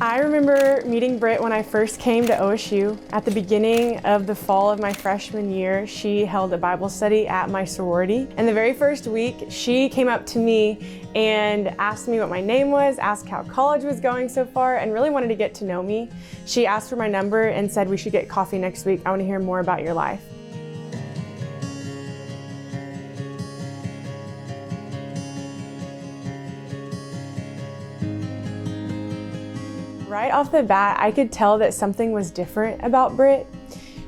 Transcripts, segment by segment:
I remember meeting Britt when I first came to OSU. At the beginning of the fall of my freshman year, she held a Bible study at my sorority. And the very first week, she came up to me and asked me what my name was, asked how college was going so far, and really wanted to get to know me. She asked for my number and said, "We should get coffee next week. I want to hear more about your life." Right off the bat, I could tell that something was different about Britt.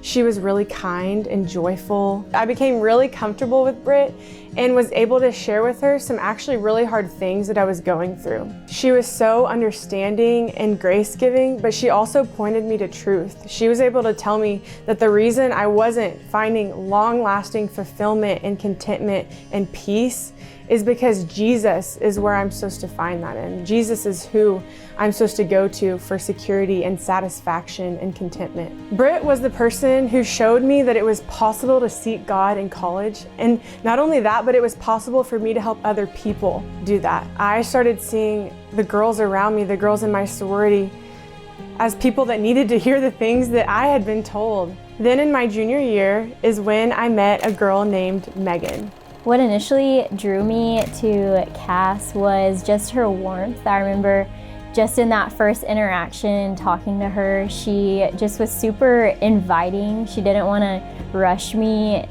She was really kind and joyful. I became really comfortable with Britt and was able to share with her some actually really hard things that I was going through. She was so understanding and grace-giving, but she also pointed me to truth. She was able to tell me that the reason I wasn't finding long-lasting fulfillment and contentment and peace is because Jesus is where I'm supposed to find that in. Jesus is who I'm supposed to go to for security and satisfaction and contentment. Britt was the person who showed me that it was possible to seek God in college. And not only that, but it was possible for me to help other people do that. I started seeing the girls around me, the girls in my sorority, as people that needed to hear the things that I had been told. Then in my junior year is when I met a girl named Megan. What initially drew me to Cass was just her warmth. I remember just in that first interaction, talking to her, she just was super inviting. She didn't want to rush me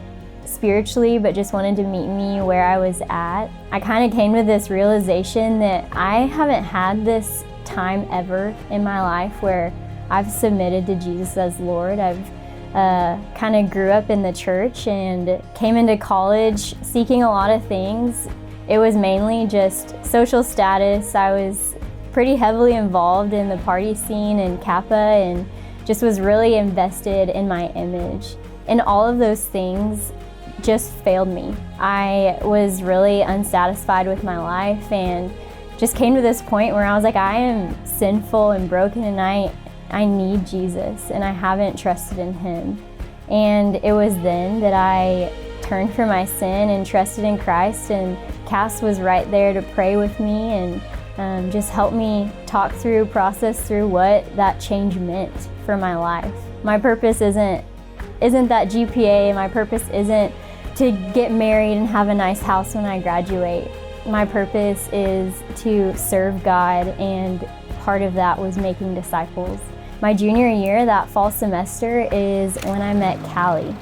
spiritually, but just wanted to meet me where I was at. I kind of came to this realization that I haven't had this time ever in my life where I've submitted to Jesus as Lord. I've kind of grew up in the church and came into college seeking a lot of things. It was mainly just social status. I was pretty heavily involved in the party scene and Kappa and just was really invested in my image. And all of those things just failed me. I was really unsatisfied with my life and just came to this point where I was like, I am sinful and broken and I need Jesus and I haven't trusted in him. And it was then that I turned from my sin and trusted in Christ, and Cass was right there to pray with me and just help me process through what that change meant for my life. My purpose isn't that GPA, my purpose isn't to get married and have a nice house when I graduate. My purpose is to serve God, and part of that was making disciples. My junior year, that fall semester, is when I met Callie.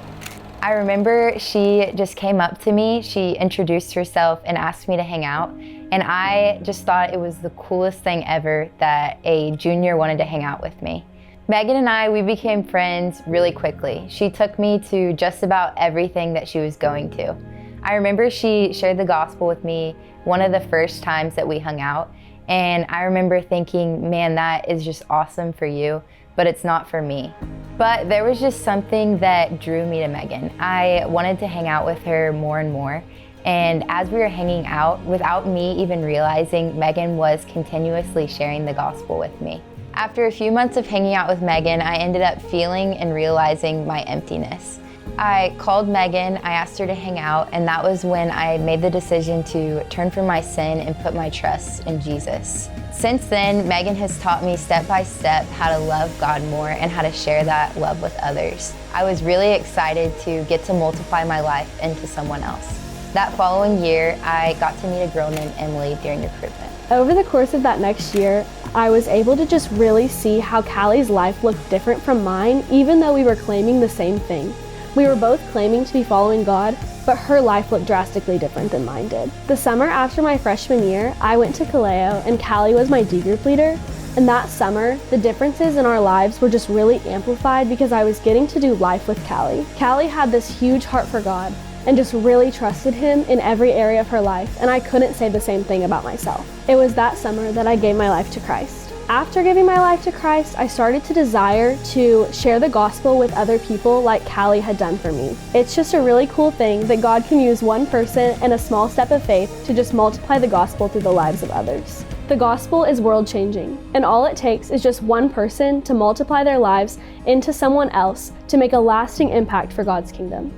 I remember she just came up to me, she introduced herself and asked me to hang out. And I just thought it was the coolest thing ever that a junior wanted to hang out with me. Megan and I, we became friends really quickly. She took me to just about everything that she was going to. I remember she shared the gospel with me one of the first times that we hung out. And I remember thinking, man, that is just awesome for you, but it's not for me. But there was just something that drew me to Megan. I wanted to hang out with her more and more. And as we were hanging out, without me even realizing, Megan was continuously sharing the gospel with me. After a few months of hanging out with Megan, I ended up feeling and realizing my emptiness. I called Megan, I asked her to hang out, and that was when I made the decision to turn from my sin and put my trust in Jesus. Since then, Megan has taught me step by step how to love God more and how to share that love with others. I was really excited to get to multiply my life into someone else. That following year, I got to meet a girl named Emily during recruitment. Over the course of that next year, I was able to just really see how Callie's life looked different from mine, even though we were claiming the same thing. We were both claiming to be following God, but her life looked drastically different than mine did. The summer after my freshman year, I went to Kaleo and Callie was my D group leader. And that summer, the differences in our lives were just really amplified because I was getting to do life with Callie. Callie had this huge heart for God and just really trusted him in every area of her life, and I couldn't say the same thing about myself. It was that summer that I gave my life to Christ. After giving my life to Christ, I started to desire to share the gospel with other people like Callie had done for me. It's just a really cool thing that God can use one person and a small step of faith to just multiply the gospel through the lives of others. The gospel is world-changing, and all it takes is just one person to multiply their lives into someone else to make a lasting impact for God's kingdom.